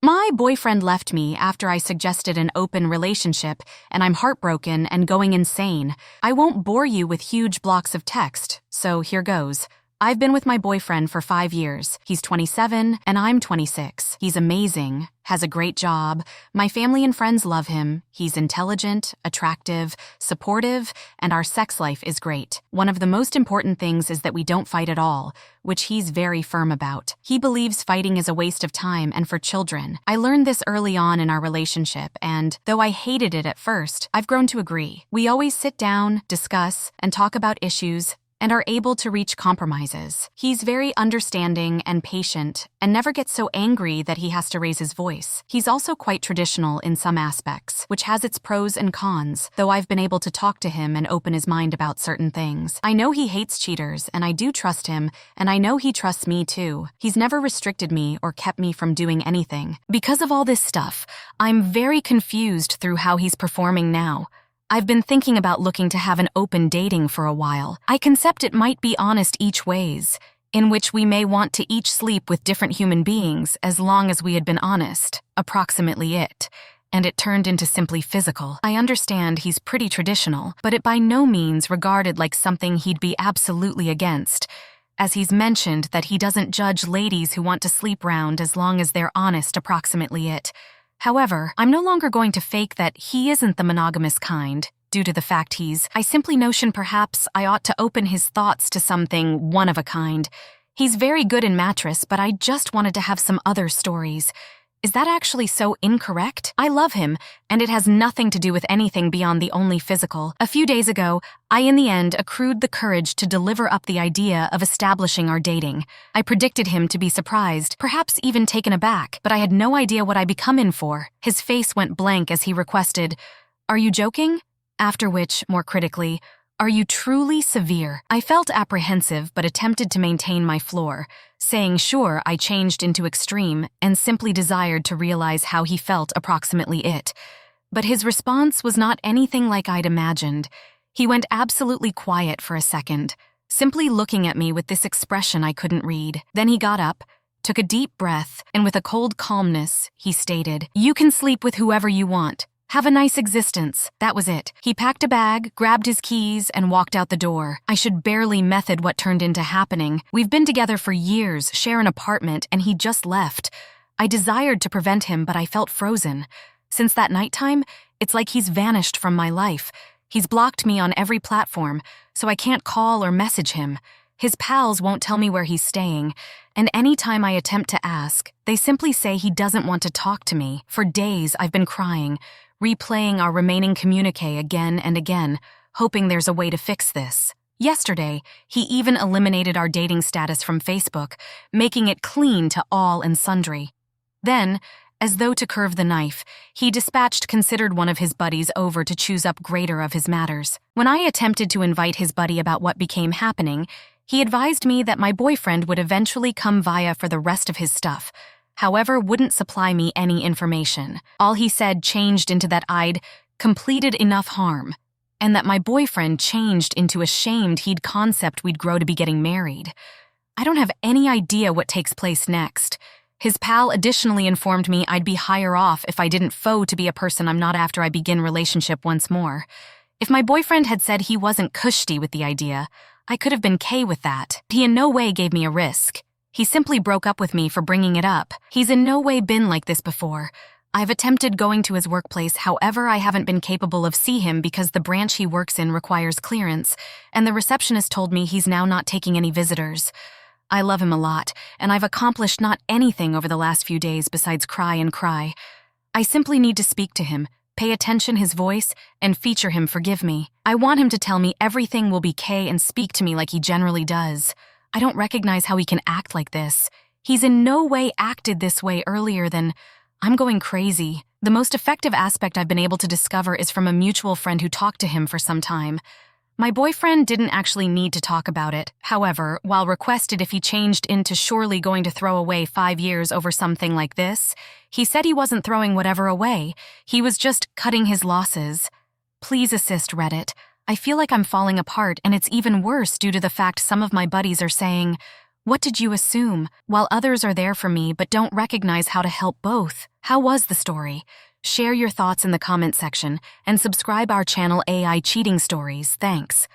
My boyfriend left me after I suggested an open relationship, and I'm heartbroken and going insane. I won't bore you with huge blocks of text, so here goes. I've been with my boyfriend for 5 years. He's 27 and I'm 26. He's amazing, has a great job. My family and friends love him. He's intelligent, attractive, supportive, and our sex life is great. One of the most important things is that we don't fight at all, which he's very firm about. He believes fighting is a waste of time and for children. I learned this early on in our relationship, and though I hated it at first, I've grown to agree. We always sit down, discuss, and talk about issues, and are able to reach compromises. He's very understanding and patient, and never gets so angry that he has to raise his voice. He's also quite traditional in some aspects, which has its pros and cons, though I've been able to talk to him and open his mind about certain things. I know he hates cheaters, and I do trust him, and I know he trusts me too. He's never restricted me or kept me from doing anything. Because of all this stuff, I'm very confused through how he's performing now. I've been thinking about looking to have an open dating for a while. I concept it might be honest each ways, in which we may want to each sleep with different human beings as long as we had been honest, approximately it. And it turned into simply physical. I understand he's pretty traditional, but it by no means regarded like something he'd be absolutely against, as he's mentioned that he doesn't judge ladies who want to sleep round as long as they're honest, approximately it. However, I'm no longer going to fake that he isn't the monogamous kind, due to the fact I simply notion perhaps I ought to open his thoughts to something one of a kind. He's very good in mattress, but I just wanted to have some other stories. Is that actually so incorrect? I love him, and it has nothing to do with anything beyond the only physical. A few days ago, I in the end accrued the courage to deliver up the idea of establishing our dating. I predicted him to be surprised, perhaps even taken aback, but I had no idea what I'd be come in for. His face went blank as he requested, "Are you joking?" After which, more critically, "Are you truly severe?" I felt apprehensive but attempted to maintain my floor. Saying sure, I changed into extreme and simply desired to realize how he felt, approximately it. But his response was not anything like I'd imagined. He went absolutely quiet for a second, simply looking at me with this expression I couldn't read. Then he got up, took a deep breath, and with a cold calmness, he stated, "You can sleep with whoever you want. Have a nice existence." That was it. He packed a bag, grabbed his keys, and walked out the door. I should barely method what turned into happening. We've been together for years, share an apartment, and he just left. I desired to prevent him, but I felt frozen. Since that nighttime, it's like he's vanished from my life. He's blocked me on every platform, so I can't call or message him. His pals won't tell me where he's staying, and any time I attempt to ask, they simply say he doesn't want to talk to me. For days, I've been crying, replaying our remaining communique again and again, hoping there's a way to fix this. Yesterday, he even eliminated our dating status from Facebook, making it clean to all and sundry. Then, as though to curve the knife, he considered one of his buddies over to choose up greater of his matters. When I attempted to invite his buddy about what became happening, he advised me that my boyfriend would eventually come via for the rest of his stuff, however, wouldn't supply me any information. All he said changed into that I'd completed enough harm, and that my boyfriend changed into ashamed he'd concept we'd grow to be getting married. I don't have any idea what takes place next. His pal additionally informed me I'd be higher off if I didn't to be a person I'm not after I begin relationship once more. If my boyfriend had said he wasn't cushy with the idea, I could have been K with that. He in no way gave me a risk. He simply broke up with me for bringing it up. He's in no way been like this before. I've attempted going to his workplace, however I haven't been capable of see him because the branch he works in requires clearance, and the receptionist told me he's now not taking any visitors. I love him a lot, and I've accomplished not anything over the last few days besides cry and cry. I simply need to speak to him, pay attention his voice, and feature him forgive me. I want him to tell me everything will be K and speak to me like he generally does. I don't recognize how he can act like this. He's in no way acted this way earlier than, I'm going crazy. The most effective aspect I've been able to discover is from a mutual friend who talked to him for some time. My boyfriend didn't actually need to talk about it. However, while requested if he changed into surely going to throw away 5 years over something like this, he said he wasn't throwing whatever away. He was just cutting his losses. Please assist Reddit. I feel like I'm falling apart, and it's even worse due to the fact some of my buddies are saying, "What did you assume?" while others are there for me but don't recognize how to help both. How was the story? Share your thoughts in the comment section and subscribe our channel AI Cheating Stories. Thanks.